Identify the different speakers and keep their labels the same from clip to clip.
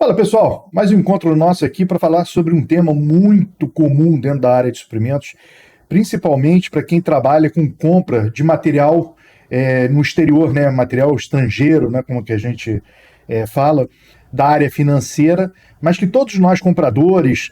Speaker 1: Fala pessoal, mais um encontro nosso aqui para falar sobre um tema muito comum dentro da área de suprimentos, principalmente para quem trabalha com compra de material no exterior, né, material estrangeiro, né, como que a gente fala, da área financeira, mas que todos nós compradores,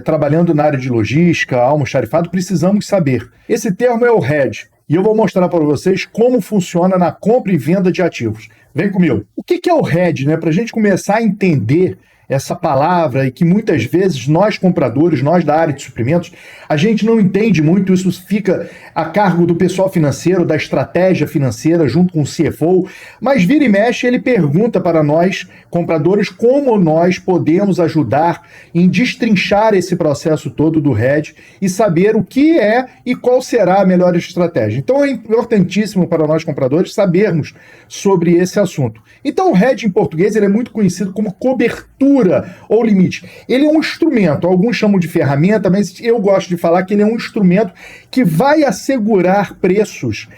Speaker 1: trabalhando na área de logística, almoxarifado, precisamos saber. Esse termo é o hedge, e eu vou mostrar para vocês como funciona na compra e venda de ativos. Vem comigo. O que é o hedge, né? Para a gente começar a entender essa palavra e que muitas vezes nós compradores, nós da área de suprimentos, a gente não entende muito, isso fica a cargo do pessoal financeiro, da estratégia financeira junto com o CFO, mas vira e mexe ele pergunta para nós compradores como nós podemos ajudar em destrinchar esse processo todo do hedge e saber o que é e qual será a melhor estratégia. Então é importantíssimo para nós compradores sabermos sobre esse assunto. Então o hedge em português ele é muito conhecido como cobertura ou limite. Ele é um instrumento, alguns chamam de ferramenta, mas eu gosto de falar que ele é um instrumento que vai assegurar preços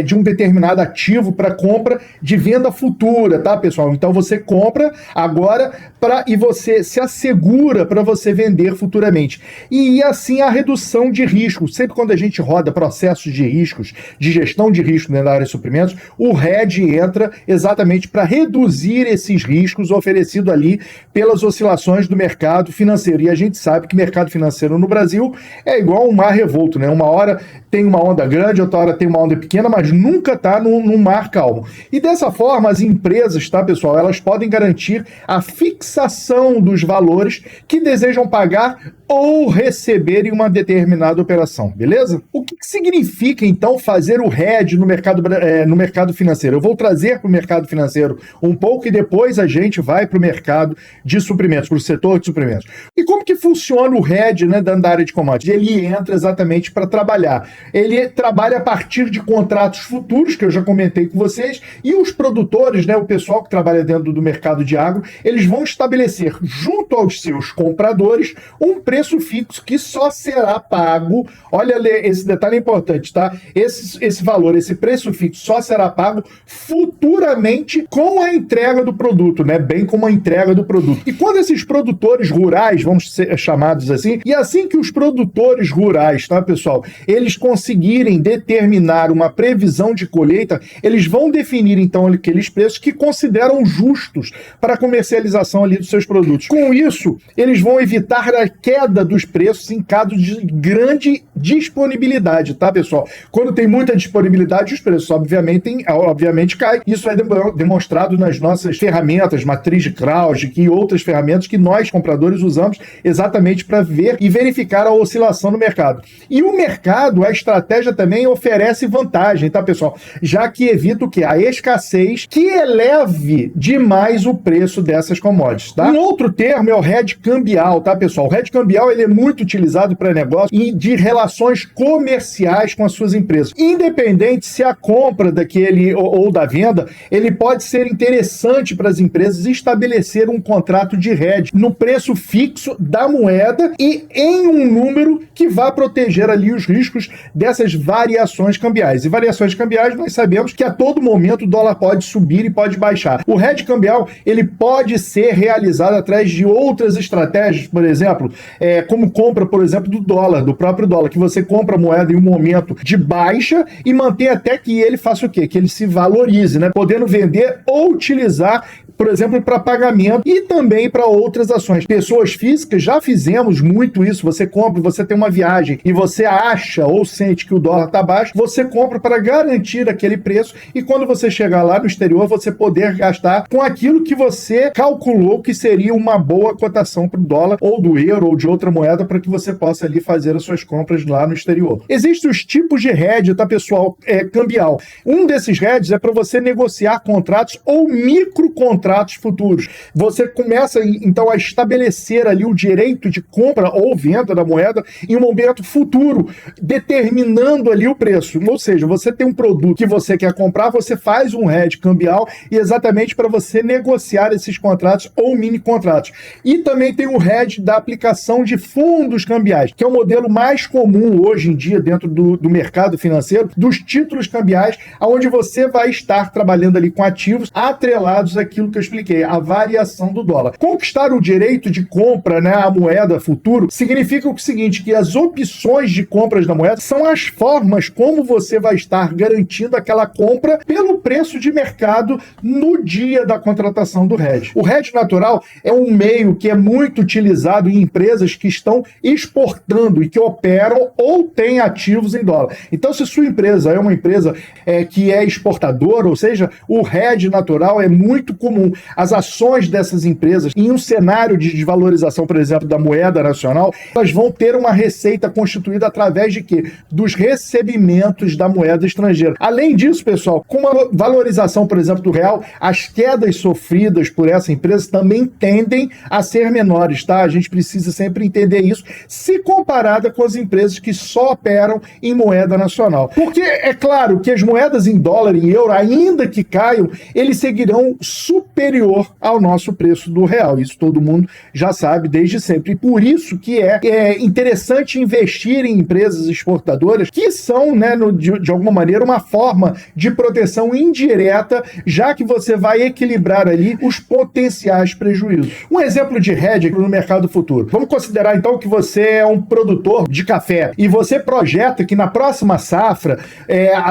Speaker 1: de um determinado ativo para compra de venda futura, tá, pessoal? Então você compra agora e você se assegura para você vender futuramente. E assim a redução de risco. Sempre quando a gente roda processos de riscos, de gestão de risco na área de suprimentos, o hedge entra exatamente para reduzir esses riscos oferecidos ali pelas oscilações do mercado financeiro. E a gente sabe que mercado financeiro no Brasil é igual um mar revolto, né? Uma hora tem uma onda grande, outra hora tem uma onda pequena, mas nunca está num mar calmo. E dessa forma, as empresas, tá, pessoal, elas podem garantir a fixação dos valores que desejam pagar ou receber em uma determinada operação, beleza? O que significa, então, fazer o hedge no mercado financeiro? Eu vou trazer para o mercado financeiro um pouco e depois a gente vai para o mercado de suprimentos, para o setor de suprimentos. E como que funciona o hedge, né, da área de commodities? Ele entra exatamente para trabalhar. Ele trabalha a partir de contratos futuros, que eu já comentei com vocês, e os produtores, né, o pessoal que trabalha dentro do mercado de agro, eles vão estabelecer junto aos seus compradores um preço fixo que só será pago. Olha, esse detalhe é importante, tá? Esse valor, esse preço fixo só será pago futuramente com a entrega do produto, né? Bem como a entrega do produto. E quando esses produtores rurais, vamos ser chamados assim, e assim que os produtores rurais, tá, pessoal, eles conseguirem determinar uma previsão de colheita, eles vão definir então aqueles preços que consideram justos para a comercialização ali dos seus produtos. Com isso, eles vão evitar a queda dos preços em caso de grande disponibilidade, tá, pessoal? Quando tem muita disponibilidade, os preços obviamente caem. Isso é demonstrado nas nossas ferramentas, matriz de Krauss e outras ferramentas que nós, compradores, usamos exatamente para ver e verificar a oscilação no mercado. E o mercado, a estratégia também oferece vantagem, tá, pessoal? Já que evita o quê? A escassez que eleve demais o preço dessas commodities, tá? Um outro termo é o hedge cambial, tá, pessoal? O hedge cambial ele é muito utilizado para negócio e de relações comerciais com as suas empresas. Independente se a compra daquele ou da venda, ele pode ser interessante para as empresas estabelecer um contrato de hedge no preço fixo da moeda e em um número que vá proteger ali os riscos dessas variações cambiais. E variações cambiais nós sabemos que a todo momento o dólar pode subir e pode baixar. O hedge cambial ele pode ser realizado através de outras estratégias, por exemplo, como compra, por exemplo, do próprio dólar, que você compra a moeda em um momento de baixa e mantém até que ele faça o quê? Que ele se valorize, né? Podendo vender ou utilizar, por exemplo, para pagamento e também para outras ações. Pessoas físicas já fizemos muito isso. Você compra, você tem uma viagem e você acha ou sente que o dólar está baixo, você compra para garantir aquele preço e quando você chegar lá no exterior, você poder gastar com aquilo que você calculou que seria uma boa cotação para o dólar ou do euro ou de outra moeda para que você possa ali fazer as suas compras lá no exterior. Existem os tipos de hedge, tá, pessoal? Cambial. Um desses hedges é para você negociar contratos ou microcontratos futuros. Você começa, então, a estabelecer ali o direito de compra ou venda da moeda em um momento futuro, determinando ali o preço. Ou seja, você tem um produto que você quer comprar, você faz um hedge cambial e exatamente para você negociar esses contratos ou mini contratos. E também tem o hedge da aplicação de fundos cambiais, que é o modelo mais comum hoje em dia dentro do mercado financeiro, dos títulos cambiais, onde você vai estar trabalhando ali com ativos atrelados àquilo que que eu expliquei, a variação do dólar. Conquistar o direito de compra, né, a moeda futuro, significa o seguinte, que as opções de compras da moeda são as formas como você vai estar garantindo aquela compra pelo preço de mercado no dia da contratação do hedge. O hedge natural é um meio que é muito utilizado em empresas que estão exportando e que operam ou têm ativos em dólar. Então, se sua empresa é uma empresa que é exportadora, ou seja, o hedge natural é muito comum. As ações dessas empresas, em um cenário de desvalorização, por exemplo, da moeda nacional, elas vão ter uma receita constituída através de quê? Dos recebimentos da moeda estrangeira. Além disso, pessoal, com a valorização, por exemplo, do real, as quedas sofridas por essa empresa também tendem a ser menores, tá? A gente precisa sempre entender isso, se comparada com as empresas que só operam em moeda nacional. Porque é claro que as moedas em dólar e euro, ainda que caiam, eles seguirão superior ao nosso preço do real. Isso todo mundo já sabe desde sempre. E por isso que é interessante investir em empresas exportadoras que são, né, de alguma maneira, uma forma de proteção indireta, já que você vai equilibrar ali os potenciais prejuízos. Um exemplo de hedge no mercado futuro. Vamos considerar então que você é um produtor de café e você projeta que na próxima safra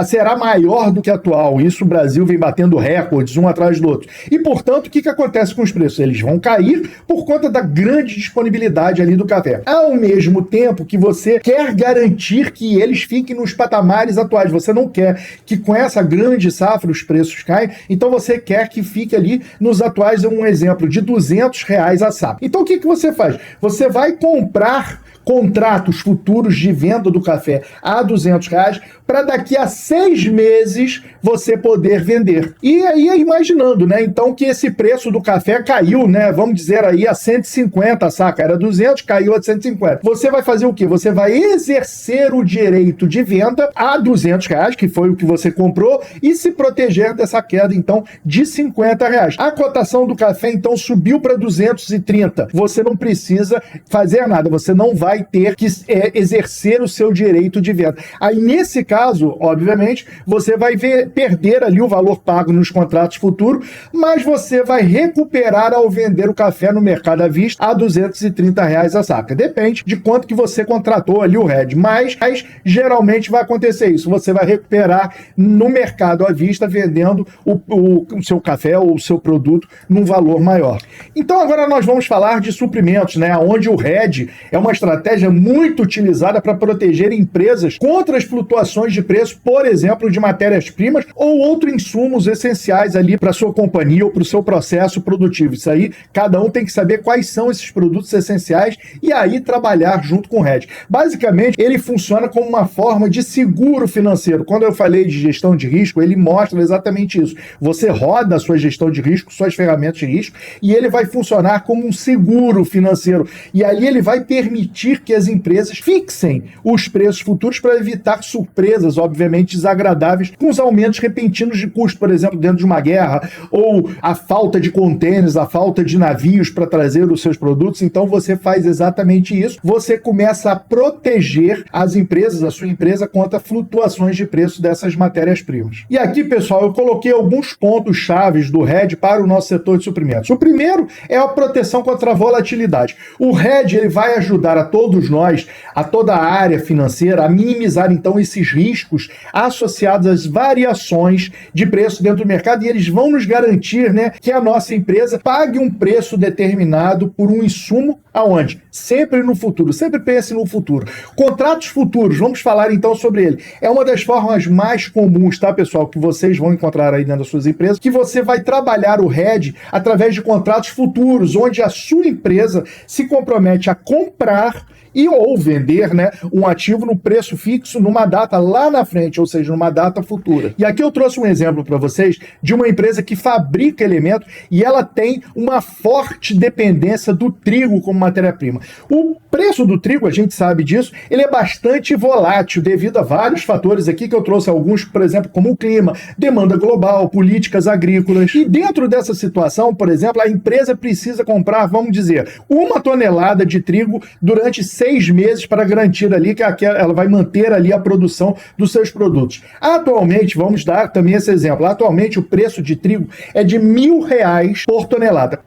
Speaker 1: será maior do que a atual. Isso o Brasil vem batendo recordes um atrás do outro. E, portanto, o que acontece com os preços? Eles vão cair por conta da grande disponibilidade ali do café. Ao mesmo tempo que você quer garantir que eles fiquem nos patamares atuais. Você não quer que com essa grande safra os preços caem, então você quer que fique ali nos atuais, um exemplo, de R$200 a saca. Então o que você faz? Você vai comprar contratos futuros de venda do café a R$200 para daqui a 6 meses você poder vender. E aí imaginando, né? Então que esse preço do café caiu, né? Vamos dizer aí a 150 a saca, era 200, caiu a 150. Você vai fazer o quê? Você vai exercer o direito de venda a R$200, que foi o que você comprou, e se proteger dessa queda, então, de R$50. A cotação do café, então, subiu para 230. Você não precisa fazer nada, você não vai ter que exercer o seu direito de venda. Aí, nesse caso, obviamente, você vai perder ali o valor pago nos contratos futuros, mas você vai recuperar ao vender o café no mercado à vista a R$230 a saca. Depende de quanto que você contratou ali o hedge, mas geralmente vai acontecer isso. Você vai recuperar no mercado à vista vendendo o seu café ou o seu produto num valor maior. Então agora nós vamos falar de suprimentos, né? Onde o hedge é uma estratégia muito utilizada para proteger empresas contra as flutuações de preço, por exemplo, de matérias-primas ou outros insumos essenciais ali para sua companhia ou para o seu processo produtivo. Isso aí, cada um tem que saber quais são esses produtos essenciais e aí trabalhar junto com o hedge. Basicamente, ele funciona como uma forma de seguro financeiro. Quando eu falei de gestão de risco, ele mostra exatamente isso. Você roda a sua gestão de risco, suas ferramentas de risco, e ele vai funcionar como um seguro financeiro. E aí ele vai permitir que as empresas fixem os preços futuros para evitar surpresas, obviamente, desagradáveis com os aumentos repentinos de custo, por exemplo, dentro de uma guerra, ou a falta de contêineres, a falta de navios para trazer os seus produtos. Então você faz exatamente isso. Você começa a proteger as empresas, a sua empresa, contra flutuações de preço dessas matérias-primas. E aqui, pessoal, eu coloquei alguns pontos chaves do hedge para o nosso setor de suprimentos. O primeiro é a proteção contra a volatilidade. O hedge ele vai ajudar a todos nós, a toda a área financeira, a minimizar então esses riscos associados às variações de preço dentro do mercado, e eles vão nos garantir, né, que a nossa empresa pague um preço determinado por um insumo aonde? Sempre no futuro. Sempre pense no futuro. Contratos futuros, vamos falar então sobre ele. É uma das formas mais comuns, tá, pessoal, que vocês vão encontrar aí dentro das suas empresas, que você vai trabalhar o hedge através de contratos futuros, onde a sua empresa se compromete a comprar e ou vender, né, um ativo no preço fixo numa data lá na frente, ou seja, numa data futura. E aqui eu trouxe um exemplo para vocês de uma empresa que fabrica elementos e ela tem uma forte dependência do trigo como matéria-prima. O preço do trigo, a gente sabe disso, ele é bastante volátil devido a vários fatores aqui que eu trouxe alguns, por exemplo, como o clima, demanda global, políticas agrícolas. E dentro dessa situação, por exemplo, a empresa precisa comprar, vamos dizer, 1 tonelada de trigo durante 6 6 meses para garantir ali que ela vai manter ali a produção dos seus produtos. Atualmente, vamos dar também esse exemplo, atualmente o preço de trigo é de R$ 1.000 por tonelada.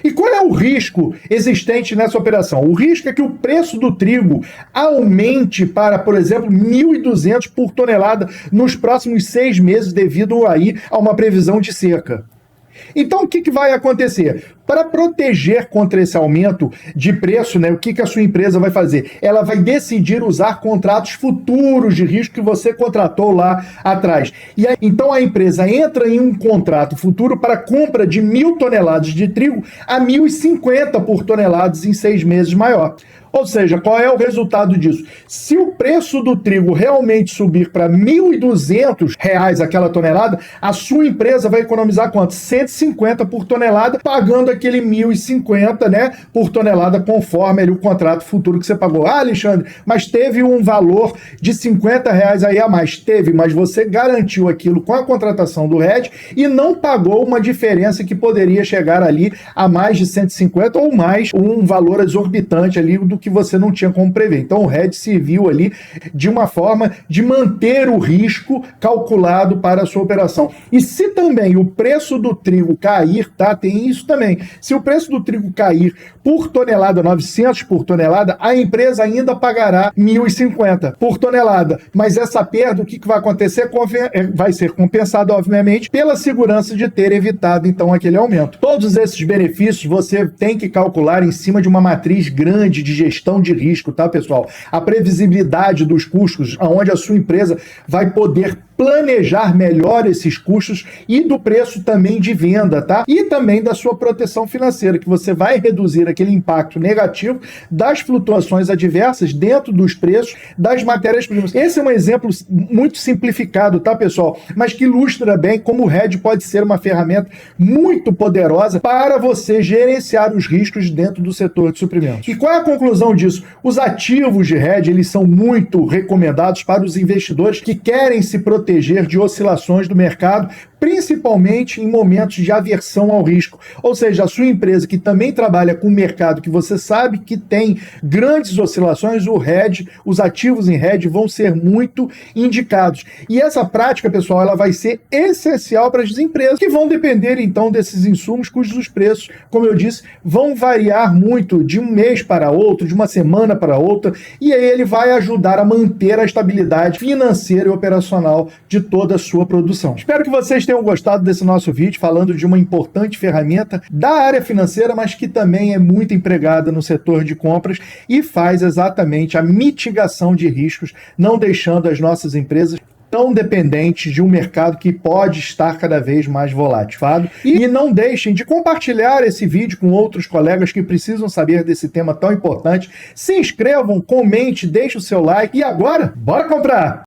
Speaker 1: E qual é o risco existente nessa operação? O risco é que o preço do trigo aumente para, por exemplo, 1.200 por tonelada nos próximos 6 meses devido aí a uma previsão de seca. Então, o que vai acontecer? Para proteger contra esse aumento de preço, né, o que a sua empresa vai fazer? Ela vai decidir usar contratos futuros de risco que você contratou lá atrás. E aí, então a empresa entra em um contrato futuro para compra de 1.000 toneladas de trigo a 1.050 por toneladas em 6 meses maior. Ou seja, qual é o resultado disso? Se o preço do trigo realmente subir para R$ 1.200 aquela tonelada, a sua empresa vai economizar quanto? 150 por tonelada, pagando aquele 1.050, né, por tonelada, conforme ali o contrato futuro que você pagou. Ah, Alexandre, mas teve um valor de R$ 50 aí a mais. Teve, mas você garantiu aquilo com a contratação do RED e não pagou uma diferença que poderia chegar ali a mais de 150 ou mais, um valor exorbitante ali do que você não tinha como prever. Então o RED serviu ali de uma forma de manter o risco calculado para a sua operação. E se também o preço do trigo cair, tá? Tem isso também. Se o preço do trigo cair por tonelada, 900 por tonelada, a empresa ainda pagará 1.050 por tonelada. Mas essa perda, o que vai acontecer? Vai ser compensada, obviamente, pela segurança de ter evitado, então, aquele aumento. Todos esses benefícios você tem que calcular em cima de uma matriz grande de gestão de risco, tá, pessoal? A previsibilidade dos custos, onde a sua empresa vai poder planejar melhor esses custos e do preço também de venda, tá? E também da sua proteção financeira, que você vai reduzir aquele impacto negativo das flutuações adversas dentro dos preços das matérias-primas. Esse é um exemplo muito simplificado, tá, pessoal? Mas que ilustra bem como o RED pode ser uma ferramenta muito poderosa para você gerenciar os riscos dentro do setor de suprimentos. E qual é a conclusão disso? Os ativos de RED, eles são muito recomendados para os investidores que querem se proteger de oscilações do mercado, principalmente em momentos de aversão ao risco. Ou seja, a sua empresa que também trabalha com um mercado que você sabe que tem grandes oscilações, o RED, os ativos em RED vão ser muito indicados. E essa prática, pessoal, ela vai ser essencial para as empresas que vão depender, então, desses insumos cujos preços, como eu disse, vão variar muito de um mês para outro, de uma semana para outra, e aí ele vai ajudar a manter a estabilidade financeira e operacional de toda a sua produção. Espero que vocês tenham gostado desse nosso vídeo falando de uma importante ferramenta da área financeira, mas que também é muito empregada no setor de compras e faz exatamente a mitigação de riscos, não deixando as nossas empresas tão dependentes de um mercado que pode estar cada vez mais volátil. E não deixem de compartilhar esse vídeo com outros colegas que precisam saber desse tema tão importante. Se inscrevam, comente, deixe o seu like e agora, bora comprar!